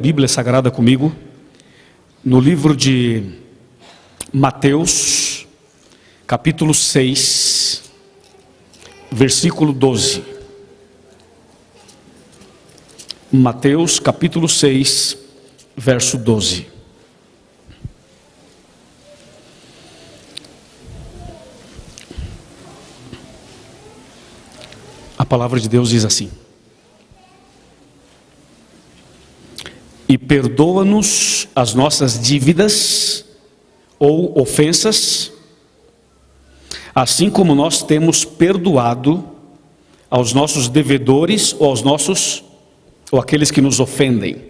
Bíblia Sagrada comigo, no livro de Mateus, capítulo 6, versículo 12. Mateus, capítulo 6, verso 12. A palavra de Deus diz assim: e perdoa-nos as nossas dívidas ou ofensas, assim como nós temos perdoado aos nossos devedores ou aqueles que nos ofendem.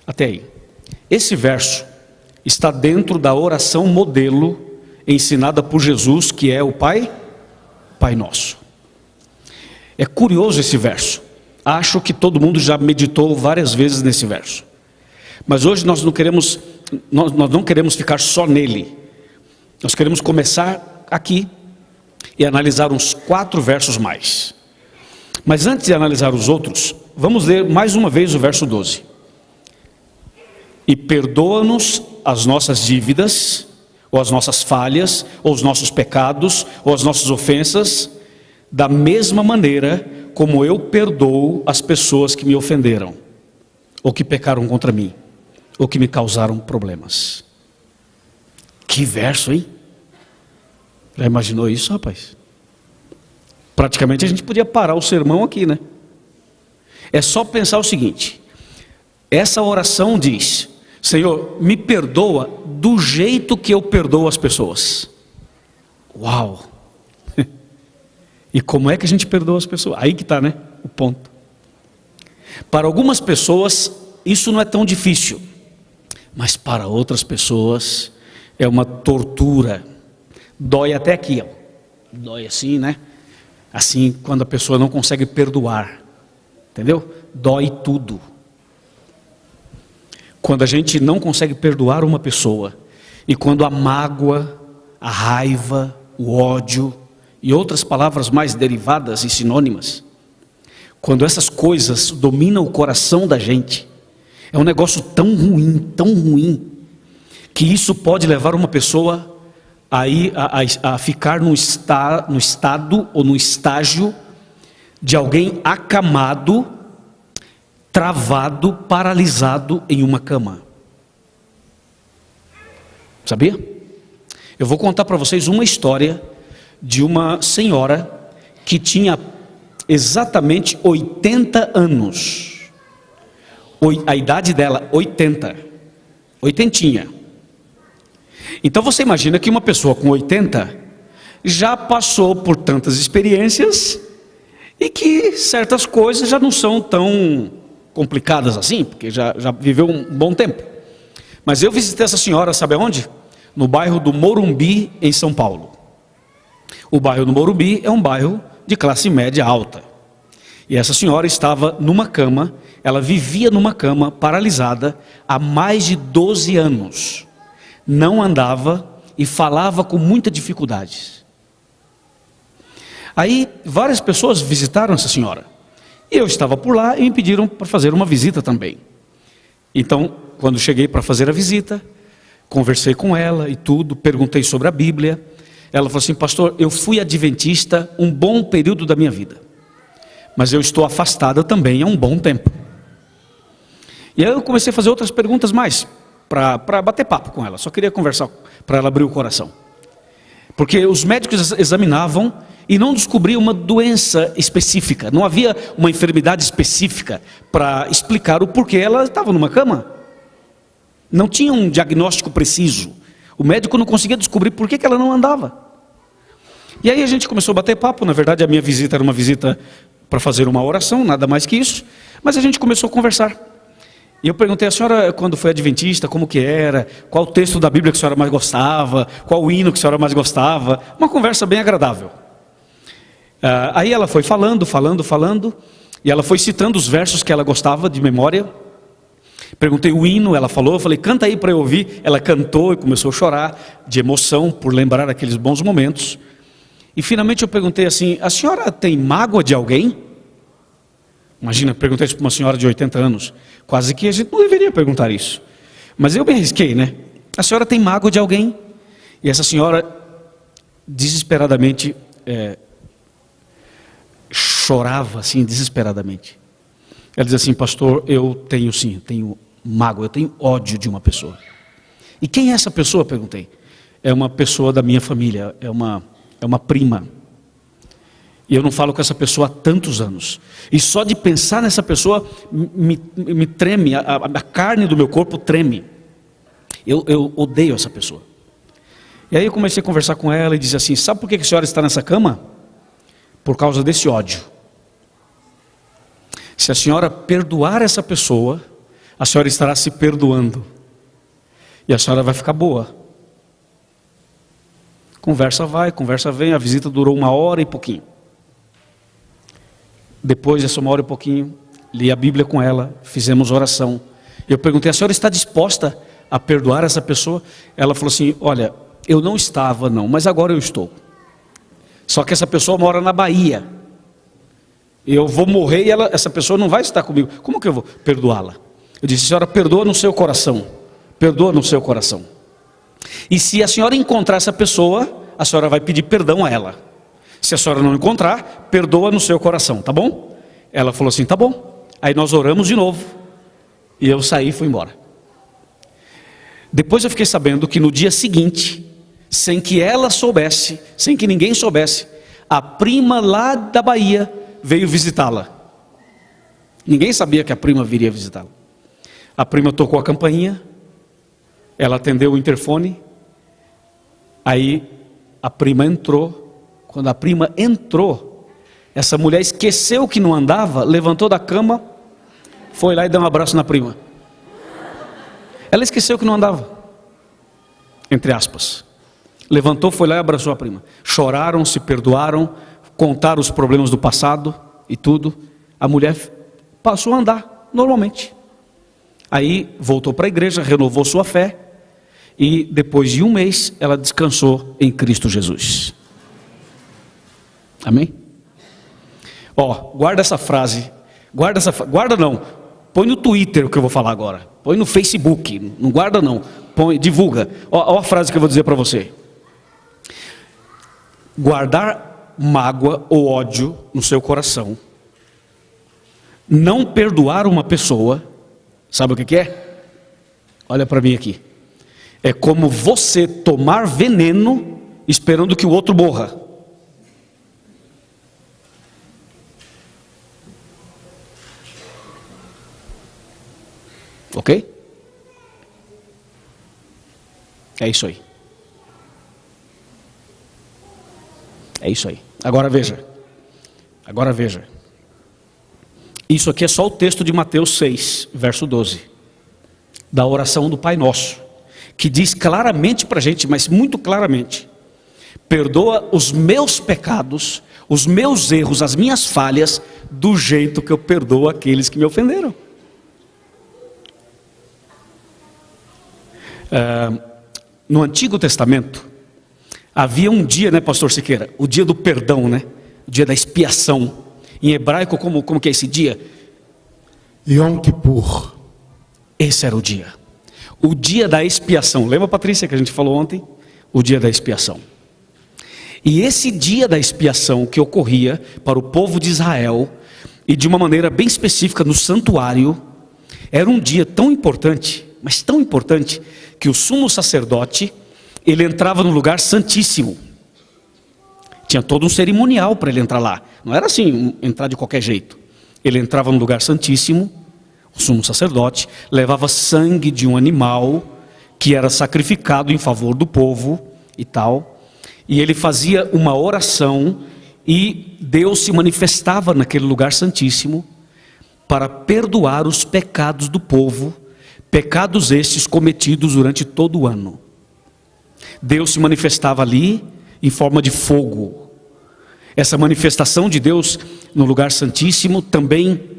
Até aí. Esse verso está dentro da oração modelo ensinada por Jesus, que é o Pai Nosso. É curioso esse verso. Acho que todo mundo já meditou várias vezes nesse verso. Mas hoje nós não queremos ficar só nele. Nós queremos começar aqui e analisar uns 4 versos mais. Mas antes de analisar os outros, vamos ler mais uma vez o verso 12. E perdoa-nos as nossas dívidas, ou as nossas falhas, ou os nossos pecados, ou as nossas ofensas, da mesma maneira como eu perdoo as pessoas que me ofenderam, ou que pecaram contra mim, ou que me causaram problemas. Que verso, hein? Já imaginou isso, rapaz? Praticamente a gente podia parar o sermão aqui, né? É só pensar o seguinte: essa oração diz: Senhor, me perdoa do jeito que eu perdoo as pessoas. Uau! E como é que a gente perdoa as pessoas? Aí que está, né? O ponto. Para algumas pessoas isso não é tão difícil, mas para outras pessoas é uma tortura. Dói até aqui, ó. Dói assim, né? Assim, quando a pessoa não consegue perdoar, entendeu? Dói tudo. Quando a gente não consegue perdoar uma pessoa, e quando a mágoa, a raiva, o ódio e outras palavras mais derivadas e sinônimas, quando essas coisas dominam o coração da gente, é um negócio tão ruim, que isso pode levar uma pessoa a ficar no estado ou no estágio de alguém acamado, travado, paralisado em uma cama. Sabia? Eu vou contar para vocês uma história de uma senhora que tinha exatamente 80 anos. A idade dela, 80. Oitentinha. Então você imagina que uma pessoa com 80 já passou por tantas experiências e que certas coisas já não são tão complicadas assim, porque já viveu um bom tempo. Mas eu visitei essa senhora, sabe aonde? No bairro do Morumbi, em São Paulo. O bairro do Morumbi é um bairro de classe média alta. E essa senhora estava numa cama, ela vivia numa cama paralisada há mais de 12 anos. Não andava e falava com muita dificuldade. Aí várias pessoas visitaram essa senhora. E eu estava por lá e me pediram para fazer uma visita também. Então, quando cheguei para fazer a visita, conversei com ela e tudo, perguntei sobre a Bíblia. Ela falou assim: pastor, eu fui adventista um bom período da minha vida, mas eu estou afastada também há um bom tempo. E aí eu comecei a fazer outras perguntas mais, para bater papo com ela. Só queria conversar, para ela abrir o coração. Porque os médicos examinavam e não descobriam uma doença específica. Não havia uma enfermidade específica para explicar o porquê ela estava numa cama. Não tinha um diagnóstico preciso. O médico não conseguia descobrir por que ela não andava. E aí a gente começou a bater papo. Na verdade a minha visita era uma visita para fazer uma oração, nada mais que isso. Mas a gente começou a conversar. E eu perguntei: a senhora, quando foi adventista, como que era? Qual o texto da Bíblia que a senhora mais gostava? Qual o hino que a senhora mais gostava? Uma conversa bem agradável. Aí ela foi falando, e ela foi citando os versos que ela gostava de memória. Perguntei o hino, ela falou, eu falei: canta aí para eu ouvir. Ela cantou e começou a chorar de emoção por lembrar aqueles bons momentos. E finalmente eu perguntei assim: a senhora tem mágoa de alguém? Imagina, perguntei isso para uma senhora de 80 anos. Quase que a gente não deveria perguntar isso. Mas eu me arrisquei, né? A senhora tem mágoa de alguém? E essa senhora, desesperadamente, chorava assim, desesperadamente. Ela dizia assim: pastor, eu tenho mágoa, eu tenho ódio de uma pessoa. E quem é essa pessoa? Perguntei. É uma pessoa da minha família, é uma prima. E eu não falo com essa pessoa há tantos anos. E só de pensar nessa pessoa me treme, a carne do meu corpo treme. Eu odeio essa pessoa. E aí eu comecei a conversar com ela e disse assim: sabe por que a senhora está nessa cama? Por causa desse ódio. Se a senhora perdoar essa pessoa, a senhora estará se perdoando. E a senhora vai ficar boa. Conversa vai, conversa vem. A visita durou 1h e pouquinho. Depois dessa 1h e pouquinho, li a Bíblia com ela, fizemos oração. Eu perguntei: a senhora está disposta a perdoar essa pessoa? Ela falou assim: olha, eu não estava não, mas agora eu estou. Só que essa pessoa mora na Bahia. Eu vou morrer e essa pessoa não vai estar comigo. Como que eu vou perdoá-la? Eu disse: a senhora perdoa no seu coração. Perdoa no seu coração. E se a senhora encontrar essa pessoa, a senhora vai pedir perdão a ela. Se a senhora não encontrar, perdoa no seu coração, tá bom? Ela falou assim: tá bom. Aí nós oramos de novo. E eu saí e fui embora. Depois eu fiquei sabendo que no dia seguinte, sem que ela soubesse, sem que ninguém soubesse, a prima lá da Bahia veio visitá-la. Ninguém sabia que a prima viria visitá-la. A prima tocou a campainha, ela atendeu o interfone, aí a prima entrou. Quando a prima entrou, essa mulher esqueceu que não andava, levantou da cama, foi lá e deu um abraço na prima. Ela esqueceu que não andava, entre aspas. Levantou, foi lá e abraçou a prima. Choraram, se perdoaram, contaram os problemas do passado e tudo. A mulher passou a andar normalmente. Aí voltou para a igreja, renovou sua fé. E depois de 1 mês, ela descansou em Cristo Jesus. Amém? Guarda essa frase. Guarda não. Põe no Twitter o que eu vou falar agora. Põe no Facebook. Não guarda não. Divulga. Ó a frase que eu vou dizer para você. Guardar mágoa ou ódio no seu coração, não perdoar uma pessoa, sabe o que é? Olha para mim aqui. É como você tomar veneno esperando que o outro morra. Ok? É isso aí. É isso aí. Agora veja. Isso aqui é só o texto de Mateus 6, verso 12. Da oração do Pai Nosso. Que diz claramente para a gente, mas muito claramente: perdoa os meus pecados, os meus erros, as minhas falhas, do jeito que eu perdoo aqueles que me ofenderam. No Antigo Testamento, havia um dia, né, pastor Siqueira? O dia do perdão, né? O dia da expiação. Em hebraico, como que é esse dia? Yom Kippur. Esse era o dia. O dia da expiação. Lembra, Patrícia, que a gente falou ontem? O dia da expiação. E esse dia da expiação que ocorria para o povo de Israel, e de uma maneira bem específica no santuário, era um dia tão importante, mas tão importante, que o sumo sacerdote, ele entrava no lugar santíssimo. Tinha todo um cerimonial para ele entrar lá. Não era assim, entrar de qualquer jeito. Ele entrava no lugar santíssimo, o sumo sacerdote levava sangue de um animal que era sacrificado em favor do povo e tal. E ele fazia uma oração e Deus se manifestava naquele lugar santíssimo para perdoar os pecados do povo, pecados estes cometidos durante todo o ano. Deus se manifestava ali em forma de fogo. Essa manifestação de Deus no lugar santíssimo também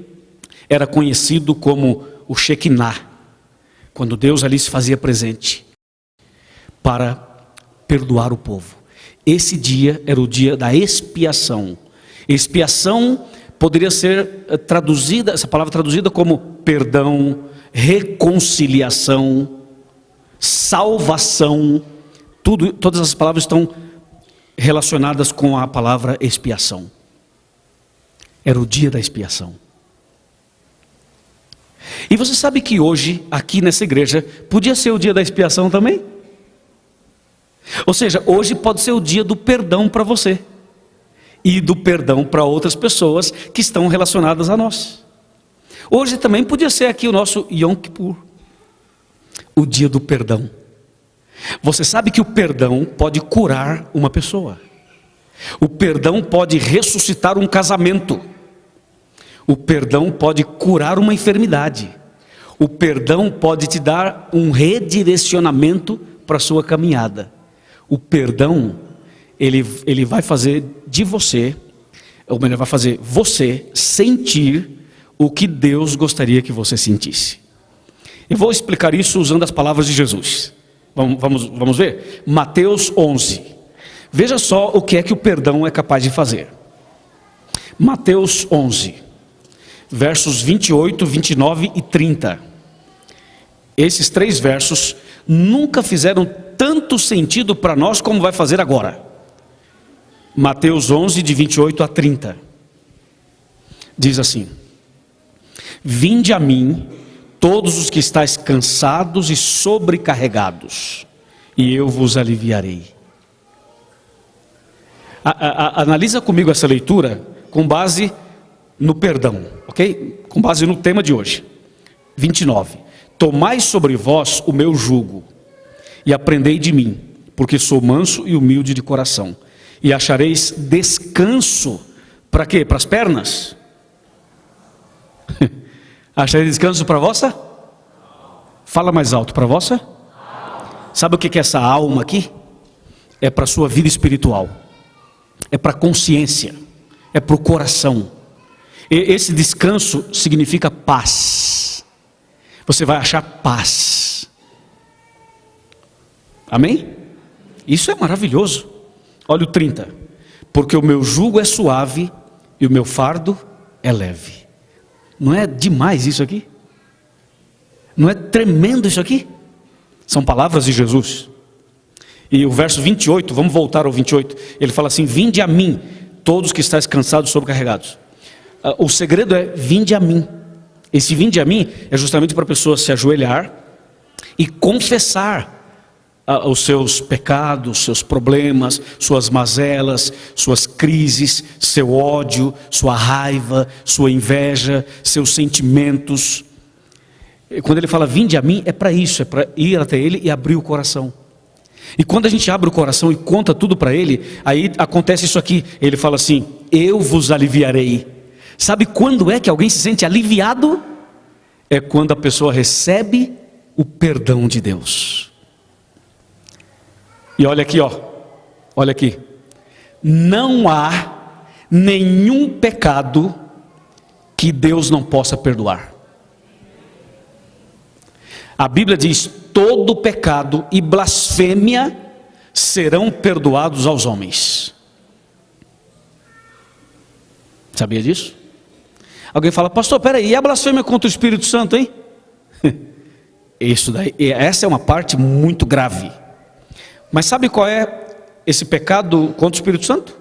era conhecido como o Shekinah, quando Deus ali se fazia presente para perdoar o povo. Esse dia era o dia da expiação. Expiação poderia ser traduzida, essa palavra traduzida como perdão, reconciliação, salvação. Todas as palavras estão relacionadas com a palavra expiação. Era o dia da expiação. E você sabe que hoje, aqui nessa igreja, podia ser o dia da expiação também? Ou seja, hoje pode ser o dia do perdão para você. E do perdão para outras pessoas que estão relacionadas a nós. Hoje também podia ser aqui o nosso Yom Kippur. O dia do perdão. Você sabe que o perdão pode curar uma pessoa. O perdão pode ressuscitar um casamento. O perdão pode curar uma enfermidade. O perdão pode te dar um redirecionamento para a sua caminhada. O perdão, ele vai fazer de você, ou melhor, vai fazer você sentir o que Deus gostaria que você sentisse. Eu vou explicar isso usando as palavras de Jesus. Vamos ver? Mateus 11. Veja só o que é que o perdão é capaz de fazer. Mateus 11, versos 28, 29 e 30. Esses 3 versos nunca fizeram tanto sentido para nós como vai fazer agora. Mateus 11, de 28 a 30. Diz assim: Vinde a mim, todos os que estáis cansados e sobrecarregados, e eu vos aliviarei. Analisa comigo essa leitura com base no perdão, ok? Com base no tema de hoje. 29. Tomai sobre vós o meu jugo, e aprendei de mim, porque sou manso e humilde de coração, e achareis descanso. Para quê? Para as pernas? Achareis descanso para a vossa? Fala mais alto, para a vossa? Sabe o que é essa alma aqui? É para a sua vida espiritual. É para a consciência. É para o coração. E esse descanso significa paz. Você vai achar paz. Amém? Isso é maravilhoso. Olha o 30. Porque o meu jugo é suave e o meu fardo é leve. Não é demais isso aqui? Não é tremendo isso aqui? São palavras de Jesus. E o verso 28, vamos voltar ao 28. Ele fala assim: Vinde a mim, todos que estáis cansados e sobrecarregados. O segredo é: vinde a mim. Esse vinde a mim é justamente para a pessoa se ajoelhar e confessar os seus pecados, seus problemas, suas mazelas, suas crises, seu ódio, sua raiva, sua inveja, seus sentimentos. Quando ele fala vinde a mim, é para isso, é para ir até ele e abrir o coração. E quando a gente abre o coração e conta tudo para ele, aí acontece isso aqui. Ele fala assim: eu vos aliviarei. Sabe quando é que alguém se sente aliviado? É quando a pessoa recebe o perdão de Deus. E olha aqui, olha aqui. Não há nenhum pecado que Deus não possa perdoar. A Bíblia diz: todo pecado e blasfêmia serão perdoados aos homens. Sabia disso? Alguém fala: pastor, peraí, e a blasfêmia contra o Espírito Santo, hein? Isso daí, essa é uma parte muito grave. Mas sabe qual é esse pecado contra o Espírito Santo?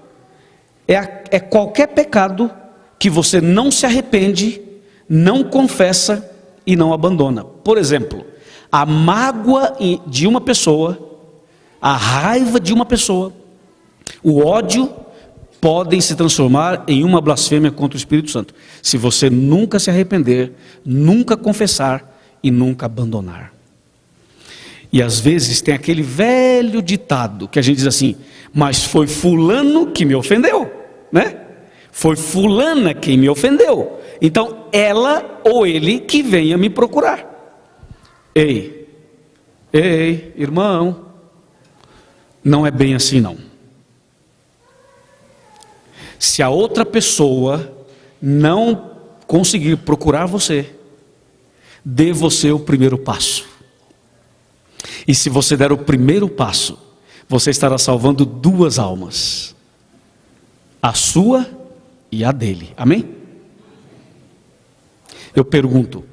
É qualquer pecado que você não se arrepende, não confessa e não abandona. Por exemplo, a mágoa de uma pessoa, a raiva de uma pessoa, o ódio podem se transformar em uma blasfêmia contra o Espírito Santo, se você nunca se arrepender, nunca confessar e nunca abandonar. E às vezes tem aquele velho ditado que a gente diz assim: mas foi fulano que me ofendeu, né? Foi fulana quem me ofendeu, então ela ou ele que venha me procurar. Ei, irmão, não é bem assim não. Se a outra pessoa não conseguir procurar você, dê você o primeiro passo. E se você der o primeiro passo, você estará salvando 2 almas, a sua e a dele. Amém? Eu pergunto,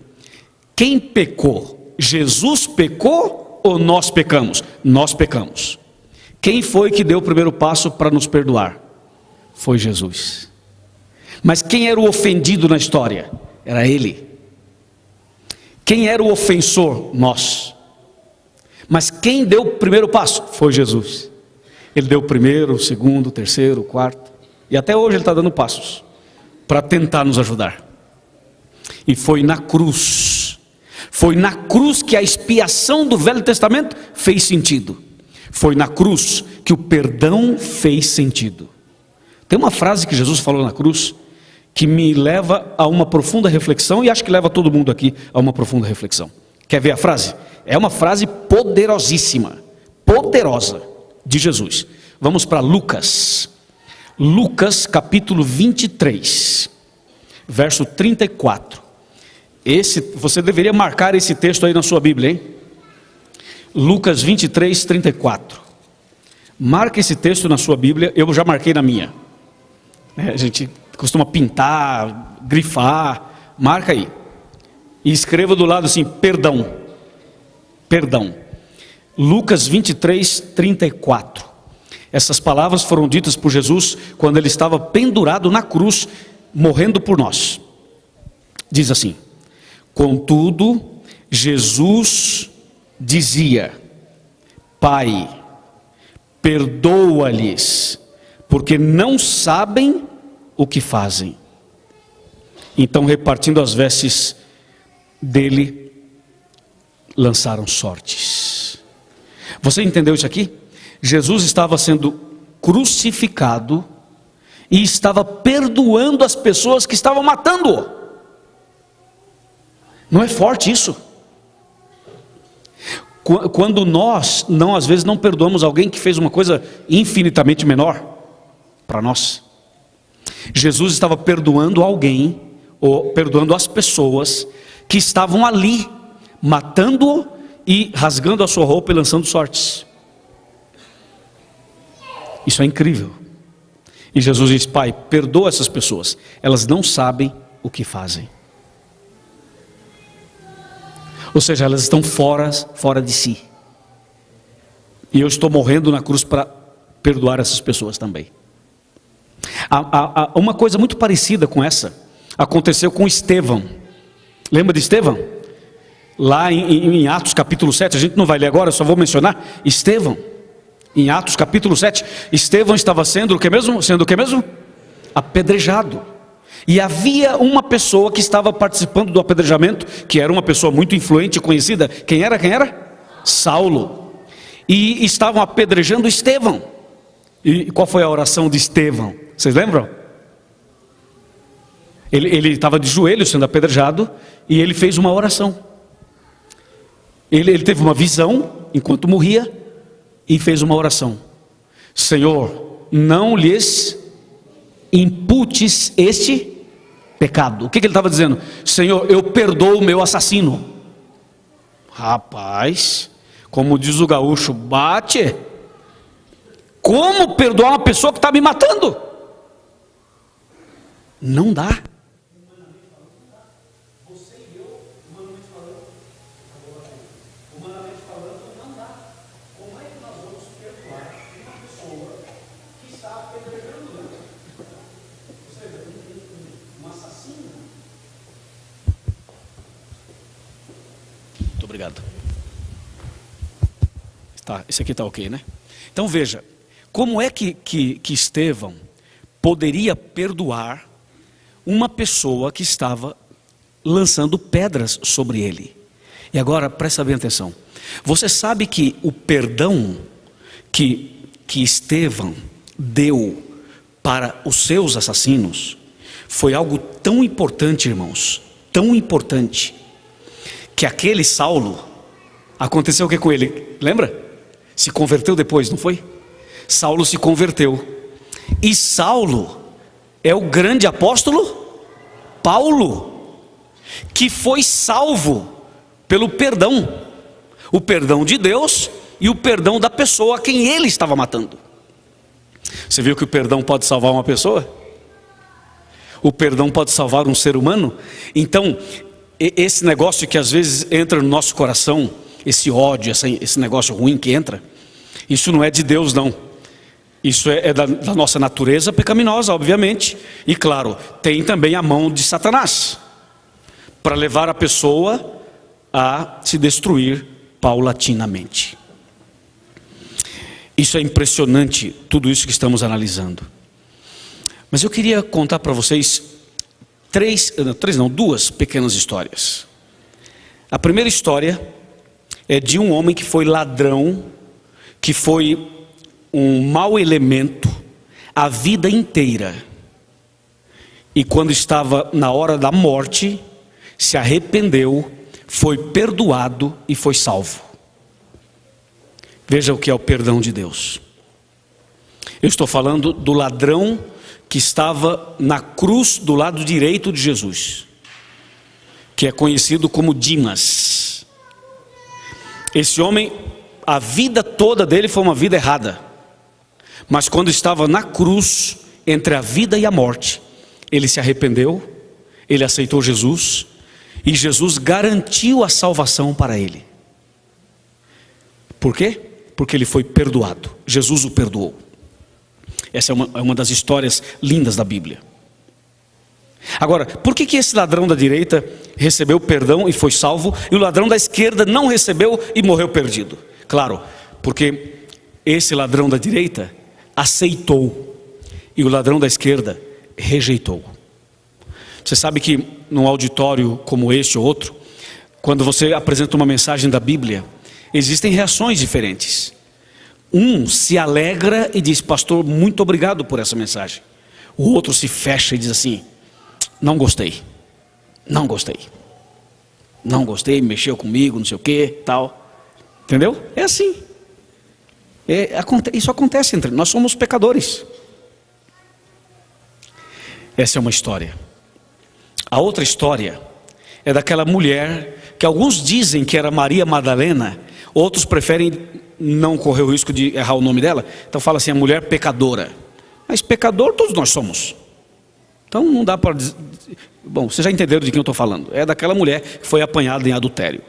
quem pecou? Jesus pecou ou nós pecamos? Nós pecamos. Quem foi que deu o primeiro passo para nos perdoar? Foi Jesus. Mas quem era o ofendido na história? Era Ele. Quem era o ofensor? Nós. Mas quem deu o primeiro passo? Foi Jesus. Ele deu o primeiro, o segundo, o terceiro, o quarto. E até hoje Ele está dando passos para tentar nos ajudar. E foi na cruz. Foi na cruz que a expiação do Velho Testamento fez sentido. Foi na cruz que o perdão fez sentido. Tem uma frase que Jesus falou na cruz que me leva a uma profunda reflexão, e acho que leva todo mundo aqui a uma profunda reflexão. Quer ver a frase? É uma frase poderosíssima, poderosa, de Jesus. Vamos para Lucas. Lucas capítulo 23, verso 34. Você deveria marcar esse texto aí na sua Bíblia, hein? Lucas 23, 34. Marca esse texto na sua Bíblia, eu já marquei na minha. A gente costuma pintar, grifar, marca aí. E escreva do lado assim, perdão. Perdão. Lucas 23, 34. Essas palavras foram ditas por Jesus quando Ele estava pendurado na cruz, morrendo por nós. Diz assim: contudo, Jesus dizia: Pai, perdoa-lhes, porque não sabem o que fazem. Então, repartindo as vestes dele, lançaram sortes. Você entendeu isso aqui? Jesus estava sendo crucificado e estava perdoando as pessoas que estavam matando-o. Não é forte isso? Quando nós, às vezes não perdoamos alguém que fez uma coisa infinitamente menor para nós. Jesus estava perdoando alguém, ou perdoando as pessoas que estavam ali, matando-o e rasgando a sua roupa e lançando sortes. Isso é incrível. E Jesus diz: Pai, perdoa essas pessoas, elas não sabem o que fazem. Ou seja, elas estão fora de si. E eu estou morrendo na cruz para perdoar essas pessoas também. Uma coisa muito parecida com essa aconteceu com Estevão. Lembra de Estevão? Lá em Atos capítulo 7, a gente não vai ler agora, eu só vou mencionar Estevão. Em Atos capítulo 7, Estevão estava sendo o que mesmo? Sendo o que mesmo? Apedrejado. E havia uma pessoa que estava participando do apedrejamento, que era uma pessoa muito influente e conhecida. Quem era? Saulo. E estavam apedrejando Estevão. E qual foi a oração de Estevão? Vocês lembram? Ele estava de joelhos sendo apedrejado e ele fez uma oração. Ele teve uma visão enquanto morria e fez uma oração: Senhor, não lhes imputes este pecado. O que ele estava dizendo? Senhor, eu perdoo o meu assassino. Rapaz, como diz o gaúcho, bate. Como perdoar uma pessoa que está me matando? Não dá. Obrigado. Esse aqui está ok, né? Então veja, como é que Estevão poderia perdoar uma pessoa que estava lançando pedras sobre ele? E agora presta bem atenção. Você sabe que o perdão que Estevão deu para os seus assassinos foi algo tão importante, irmãos, tão importante, que aquele Saulo, aconteceu o que com ele? Lembra? Se converteu depois, não foi? Saulo se converteu. E Saulo é o grande apóstolo Paulo, que foi salvo pelo perdão. O perdão de Deus e o perdão da pessoa a quem ele estava matando. Você viu que o perdão pode salvar uma pessoa? O perdão pode salvar um ser humano? Então, esse negócio que às vezes entra no nosso coração, esse ódio, esse negócio ruim que entra, isso não é de Deus não. Isso é da nossa natureza pecaminosa, obviamente. E claro, tem também a mão de Satanás, para levar a pessoa a se destruir paulatinamente. Isso é impressionante, tudo isso que estamos analisando. Mas eu queria contar para vocês duas pequenas histórias. A primeira história é de um homem que foi ladrão, que foi um mau elemento a vida inteira. E quando estava na hora da morte, se arrependeu, foi perdoado e foi salvo. Veja o que é o perdão de Deus. Eu estou falando do ladrão que estava na cruz do lado direito de Jesus, que é conhecido como Dimas. Esse homem, a vida toda dele foi uma vida errada, mas quando estava na cruz, entre a vida e a morte, ele se arrependeu, ele aceitou Jesus, e Jesus garantiu a salvação para ele. Por quê? Porque ele foi perdoado. Jesus o perdoou. Essa é uma das histórias lindas da Bíblia. Agora, por que esse ladrão da direita recebeu perdão e foi salvo, e o ladrão da esquerda não recebeu e morreu perdido? Claro, porque esse ladrão da direita aceitou, e o ladrão da esquerda rejeitou. Você sabe que num auditório como este ou outro, quando você apresenta uma mensagem da Bíblia, existem reações diferentes. Um se alegra e diz: pastor, muito obrigado por essa mensagem. O outro se fecha e diz assim: não gostei, não gostei, não gostei, mexeu comigo, não sei o que, tal. Entendeu? É assim. Isso acontece entre nós, somos pecadores. Essa é uma história. A outra história é daquela mulher que alguns dizem que era Maria Madalena, outros preferem não correr o risco de errar o nome dela, então fala assim, a mulher pecadora. Mas pecador todos nós somos. Então não dá para dizer... Bom, vocês já entenderam de quem eu estou falando. É daquela mulher que foi apanhada em adultério.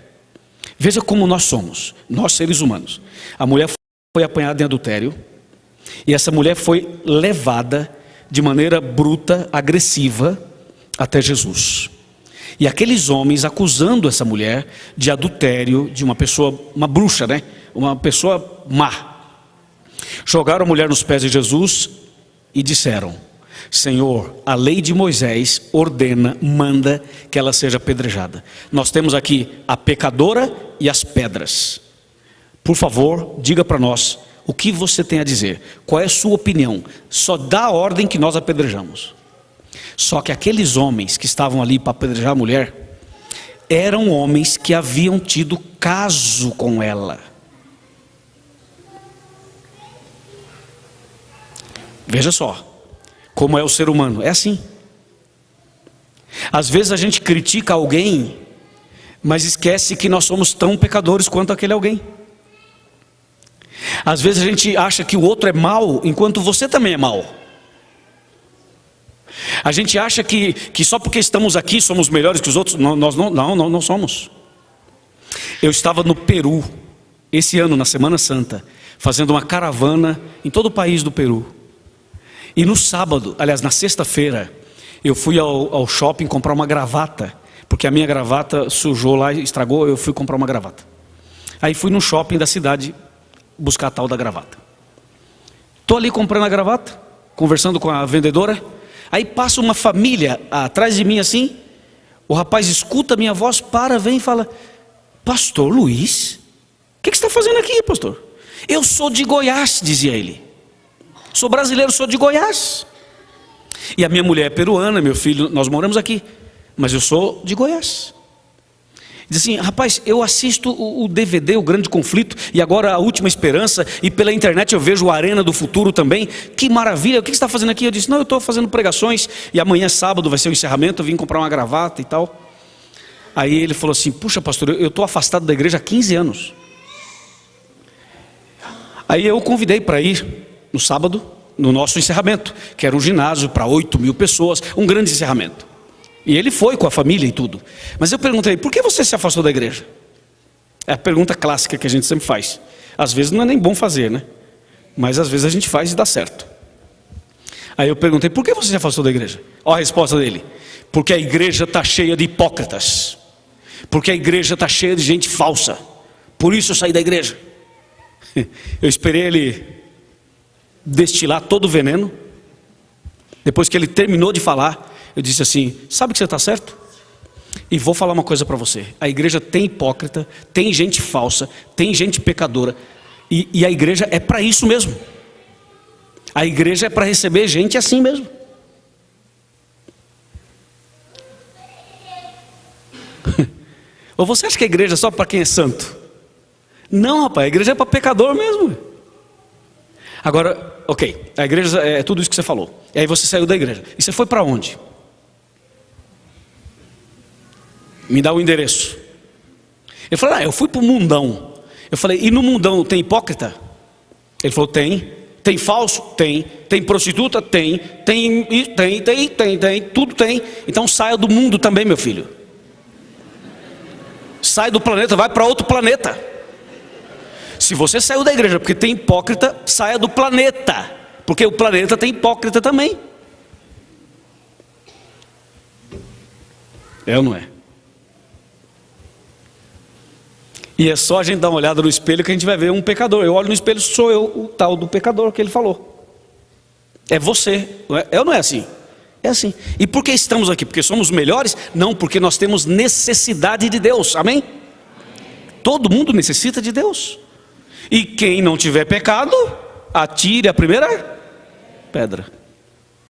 Veja como nós somos, nós seres humanos. A mulher foi apanhada em adultério, e essa mulher foi levada de maneira bruta, agressiva, até Jesus. E aqueles homens acusando essa mulher de adultério, de uma pessoa, uma bruxa, né? Uma pessoa má. Jogaram a mulher nos pés de Jesus e disseram: Senhor, a lei de Moisés ordena, manda que ela seja apedrejada. Nós temos aqui a pecadora e as pedras. Por favor, diga para nós o que você tem a dizer. Qual é a sua opinião? Só dá a ordem que nós apedrejamos. Só que aqueles homens que estavam ali para apedrejar a mulher eram homens que haviam tido caso com ela. Veja só como é o ser humano, é assim. Às vezes a gente critica alguém, mas esquece que nós somos tão pecadores quanto aquele alguém. Às vezes a gente acha que o outro é mau, enquanto você também é mau. A gente acha que só porque estamos aqui somos melhores que os outros. Nós não somos. Eu estava no Peru, esse ano, na Semana Santa, fazendo uma caravana em todo o país do Peru. E no sábado, aliás, na sexta-feira, eu fui ao shopping comprar uma gravata, porque a minha gravata sujou lá, estragou, eu fui comprar uma gravata. Aí fui no shopping da cidade buscar a tal da gravata. Estou ali comprando a gravata, conversando com a vendedora. Aí passa uma família atrás de mim assim. O rapaz escuta a minha voz, vem e fala: Pastor Luiz, o que você está fazendo aqui, pastor? Eu sou de Goiás, dizia ele. Sou brasileiro, sou de Goiás. E a minha mulher é peruana, meu filho, nós moramos aqui, mas eu sou de Goiás. Diz assim: rapaz, eu assisto o DVD, o Grande Conflito, e agora a Última Esperança, e pela internet eu vejo o Arena do Futuro também. Que maravilha, o que você está fazendo aqui? Eu disse: não, eu estou fazendo pregações, e amanhã sábado vai ser o encerramento, eu vim comprar uma gravata e tal. Aí ele falou assim: puxa pastor, eu estou afastado da igreja há 15 anos. Aí eu o convidei para ir no sábado, no nosso encerramento, que era um ginásio para 8.000 pessoas, um grande encerramento. E ele foi com a família e tudo. Mas eu perguntei, por que você se afastou da igreja? É a pergunta clássica que a gente sempre faz. Às vezes não é nem bom fazer, né? Mas às vezes a gente faz e dá certo. Aí eu perguntei, por que você se afastou da igreja? Olha a resposta dele. Porque a igreja está cheia de hipócritas. Porque a igreja está cheia de gente falsa. Por isso eu saí da igreja. Eu esperei ele destilar todo o veneno. Depois que ele terminou de falar, eu disse assim, sabe que você está certo? E vou falar uma coisa para você. A igreja tem hipócrita, tem gente falsa, tem gente pecadora. E a igreja é para isso mesmo. A igreja é para receber gente assim mesmo. Ou você acha que a igreja é só para quem é santo? Não, rapaz, a igreja é para pecador mesmo. Agora, ok, a igreja é tudo isso que você falou. E aí você saiu da igreja. E você foi para onde? Me dá o endereço. Ele falou, eu fui para o mundão. Eu falei, e no mundão tem hipócrita? Ele falou, tem. Tem falso? Tem. Tem prostituta? Tem. Tem, tudo tem. Então saia do mundo também, meu filho. Sai do planeta, vai para outro planeta. Se você saiu da igreja porque tem hipócrita, saia do planeta. Porque o planeta tem hipócrita também. É ou não é? E é só a gente dar uma olhada no espelho que a gente vai ver um pecador. Eu olho no espelho, sou eu, o tal do pecador que ele falou. É você, é ou não é assim? É assim. E por que estamos aqui? Porque somos melhores? Não, porque nós temos necessidade de Deus, amém? Todo mundo necessita de Deus. E quem não tiver pecado, atire a primeira pedra.